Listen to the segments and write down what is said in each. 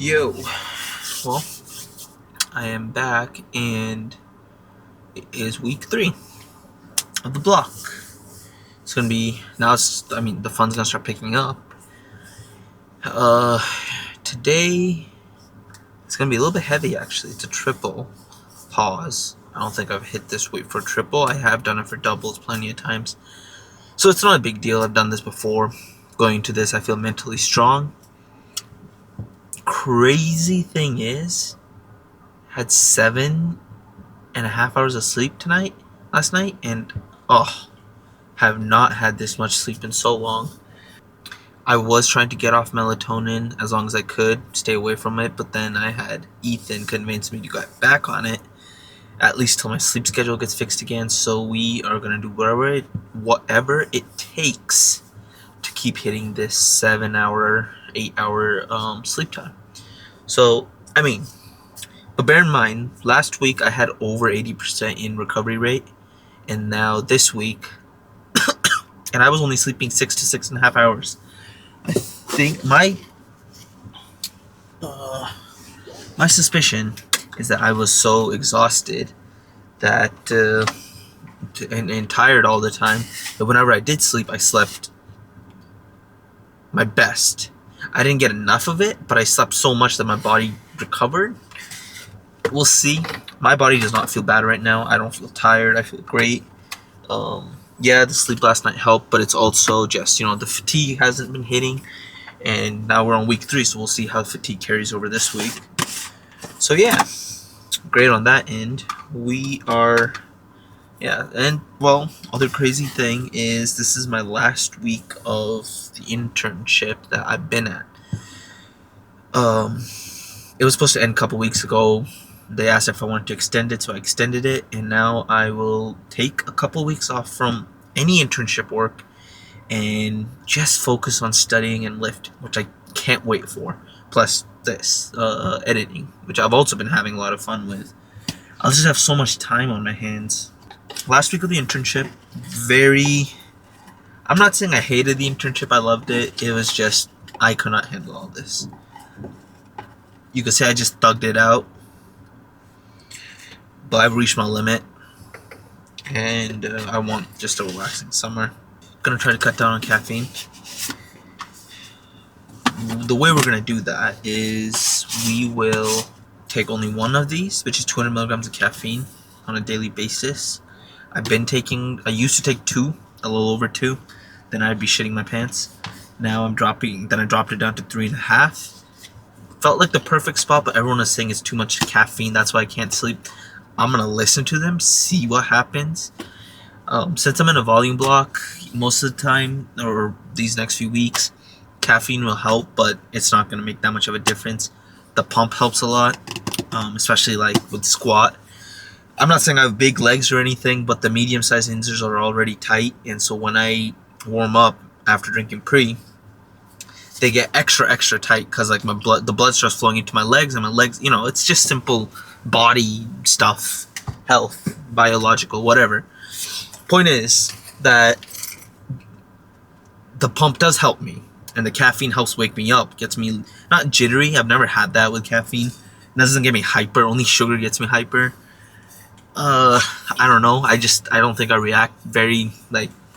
Yo, well, I am back, and it is week 3 of the block. It's gonna be now. The fun's gonna start picking up. Today it's gonna be a little bit heavy. Actually, it's a triple pause. I don't think I've hit this weight for a triple. I have done it for doubles plenty of times, so it's not a big deal. I've done this before. Going into this, I feel mentally strong. Crazy thing is, had 7.5 hours of sleep last night, and have not had this much sleep in so long. I was trying to get off melatonin as long as I could, stay away from it, but then I had Ethan convince me to go back on it, at least till my sleep schedule gets fixed again. So we are going to do whatever it takes to keep hitting this 7-hour, 8-hour sleep time. So, but bear in mind, last week I had over 80% in recovery rate, and now this week, and I was only sleeping 6 to 6.5 hours. I think my suspicion is that I was so exhausted that and tired all the time that whenever I did sleep, I slept my best. I didn't get enough of it, but I slept so much that my body recovered. We'll see. My body does not feel bad right now. I don't feel tired. I feel great. The sleep last night helped, but it's also just, the fatigue hasn't been hitting, and now we're on week 3, so we'll see how fatigue carries over this week. So yeah, great on that end. Other crazy thing is this is my last week of the internship that I've been at. It was supposed to end a couple weeks ago. They asked if I wanted to extend it, so I extended it, and now I will take a couple weeks off from any internship work and just focus on studying and lifting, which I can't wait for. Plus this, editing, which I've also been having a lot of fun with. I'll just have so much time on my hands. Last week of the internship, I'm not saying I hated the internship, I loved it. It was just, I could not handle all this. You could say I just thugged it out, but I've reached my limit, and I want just a relaxing summer. Gonna try to cut down on caffeine. The way we're gonna do that is we will take only one of these, which is 200 milligrams of caffeine on a daily basis. I used to take 2, a little over 2, then I'd be shitting my pants. Now I dropped it down to 3.5. Felt like the perfect spot, but everyone is saying it's too much caffeine, that's why I can't sleep. I'm gonna listen to them, see what happens. Since I'm in a volume block most of the time, or these next few weeks, caffeine will help, but it's not gonna make that much of a difference. The pump helps a lot, especially like with squat. I'm not saying I have big legs or anything, but the medium-sized inserts are already tight, and so when I warm up after drinking pre, they get extra tight because like the blood starts flowing into my legs, and my legs, it's just simple body stuff, health, biological, whatever. Point is that the pump does help me, and the caffeine helps wake me up, gets me not jittery. I've never had that with caffeine. It doesn't get me hyper. Only sugar gets me hyper. I don't know. I don't think I react very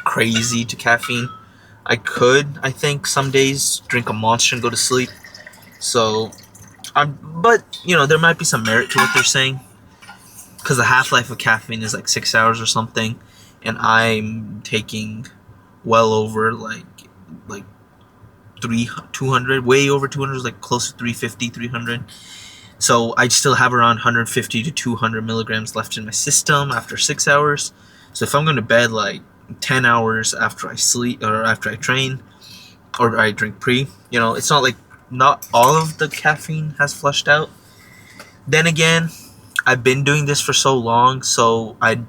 crazy to caffeine. I think some days drink a Monster and go to sleep. So, but there might be some merit to what they're saying, because the half-life of caffeine is 6 hours or something, and I'm taking well over 200, way over 200, close to 350, 300. So I still have around 150 to 200 milligrams left in my system after 6 hours. So if I'm going to bed 10 hours after I sleep or after I train or I drink pre, it's not not all of the caffeine has flushed out. Then again, I've been doing this for so long, so I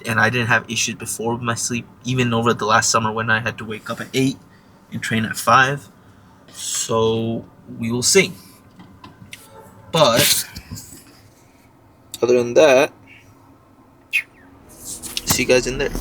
didn't have issues before with my sleep, even over the last summer when I had to wake up at 8 and train at 5. So we will see. But other than that, see you guys in there.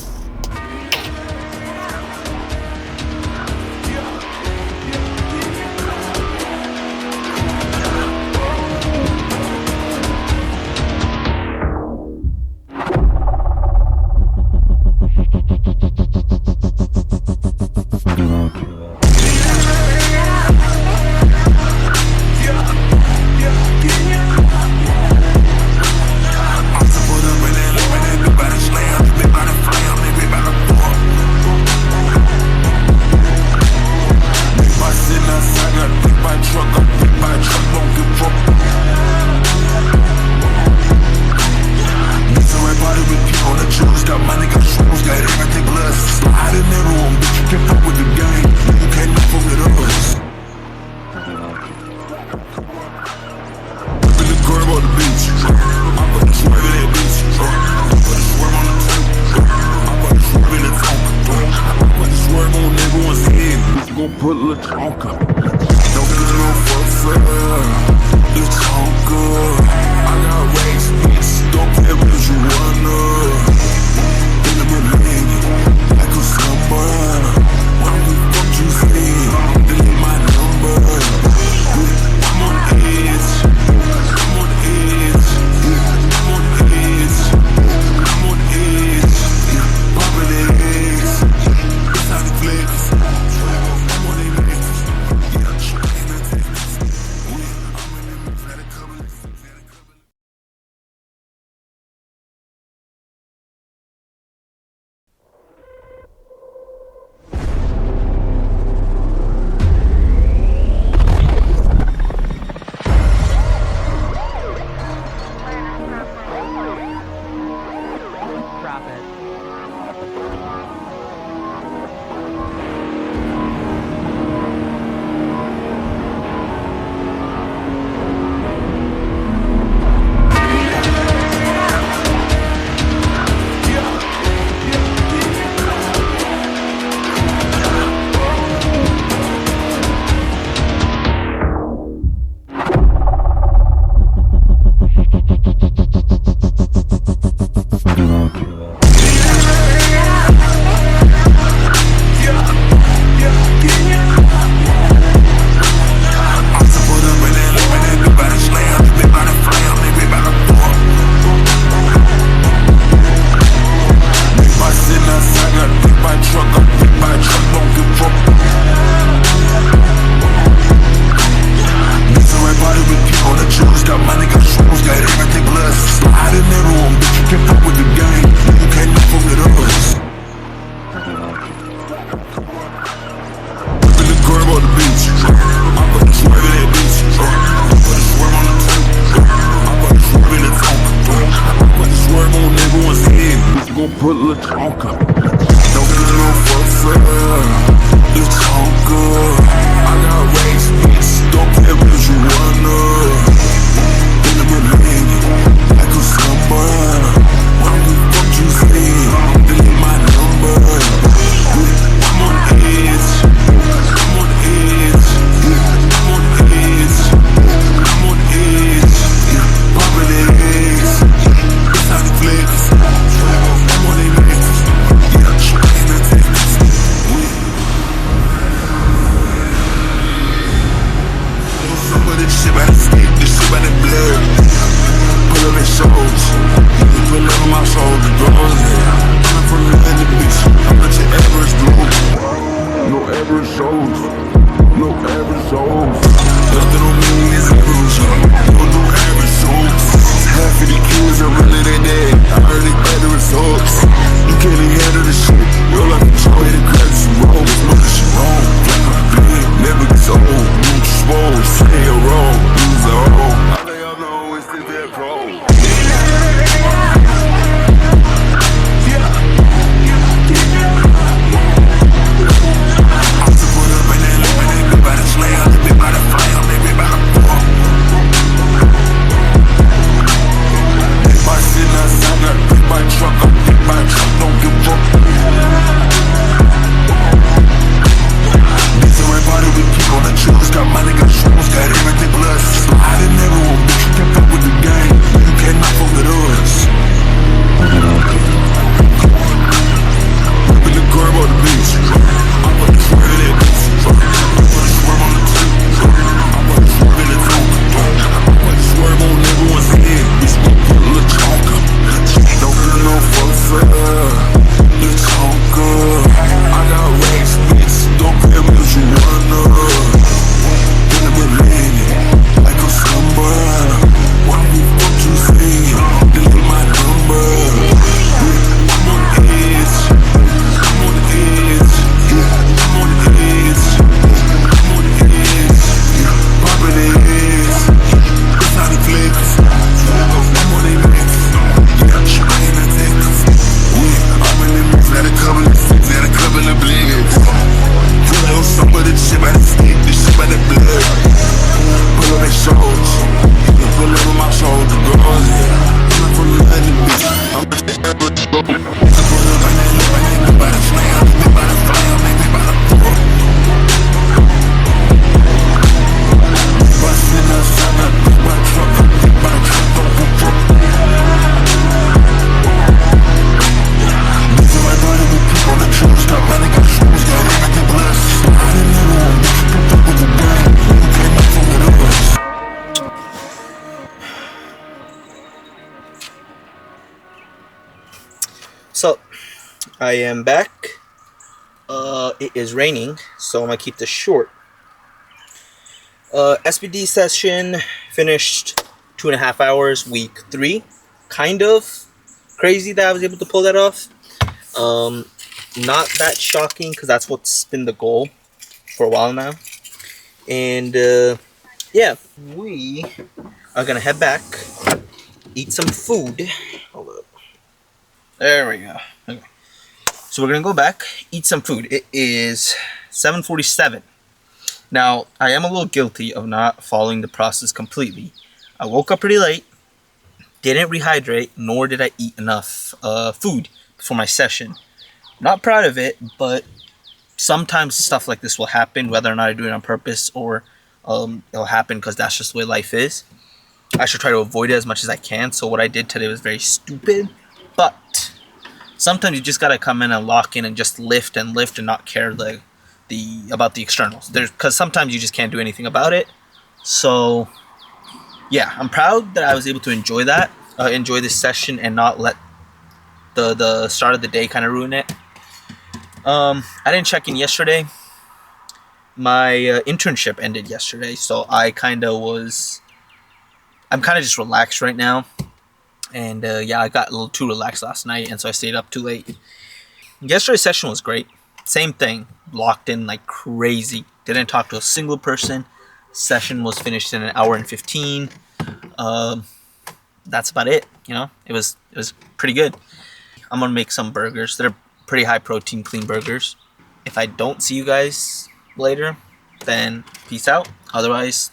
by truck, I'm hit by truck, don't give a fuck. This the right body with people on the juice. Got money, got shoes, got everything plus. Slide in every room, bitch, you can't fuck with the game. You can't fuck with us. Whipping the curb on the beach. I'm gonna swerve in that bitch. I'm gonna swerve on the tape. I'm gonna swerve in the tonka. I'm gonna swerve on everyone's head. Bitch, you gon' put a little tonka. Don't get a little fuss, the tonka. I got race, bitch. Don't care what you wanna. In the millennium, like a summer. What the fuck you say? Delete my number. I'm on the edge. I'm on the edge. I'm on the edge. I'm on the edge. Popping the eggs. It's how the flex. I'm on the edge. Put a little tonka. Don't get a little fuss, the tonka. I got race, bitch. Don't care what you wanna. In the millennium, like a summer. What the fuck you say? Delete my number. I'm on the edge. I'm on the edge. I'm on the edge. I'm on the edge. Popping the eggs. It's how the flex. This shit by the stick, this shit by the blood. Pull up in shows, pull up on my shoulder, goes in. I'm from the end of the bitch, I'm not your average dude. No average shows, no average shows. Nothing on me is average, don't do average shows. Half of the kids are really they dead, I heard they better results. You can't even handle the shit, real like a joy, the credits you roll. It's mother shit wrong, like my bed, never gets old. You swole, say you're wrong, lose a hole. I think I know it's still that pro. I'm to put up in that limit, they be by the slam, they be by the flam, they be by the pump. If I sit outside, got hit by truck, I'm hit by truck, don't give a fuck. This the right body with people on the juice, got money, got shoes, got everything plus. Slide in every room, bitch, you can't fuck with the game, you cannot fuck with us. Whipping the curb on the beach, I'm gonna swerve in that bitch. I'm gonna swerve on the tape, I'm gonna swerve in the tonka. I'm gonna swerve on everyone's head, bitch, you gon' put a little tonka. Don't get no fuss, the tonka. I got race, bitch, don't care what you wanna. In the millennium, like a summer. What the fuck you say? Delete my number. I am back. It is raining, so I'm gonna keep this short. SBD session finished 2.5 hours, week 3. Kind of crazy that I was able to pull that off. Not that shocking because that's what's been the goal for a while now. And yeah, we are gonna head back, eat some food. Hold up. There we go. Okay. So we're gonna go back, eat some food. It is 7:47. Now, I am a little guilty of not following the process completely. I woke up pretty late, didn't rehydrate, nor did I eat enough food for my session. Not proud of it, but sometimes stuff like this will happen, whether or not I do it on purpose or it'll happen because that's just the way life is. I should try to avoid it as much as I can. So what I did today was very stupid, but sometimes you just gotta come in and lock in and just lift and not care about the externals. Because sometimes you just can't do anything about it. So yeah, I'm proud that I was able to enjoy this session and not let the start of the day kind of ruin it. I didn't check in yesterday. My internship ended yesterday, so I'm kind of just relaxed right now. And yeah, I got a little too relaxed last night, and so I stayed up too late. Yesterday's session was great. Same thing, locked in like crazy. Didn't talk to a single person. Session was finished in an hour and 15. That's about it. It was pretty good. I'm gonna make some burgers. They're pretty high protein, clean burgers. If I don't see you guys later, then peace out. Otherwise,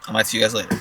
I might see you guys later.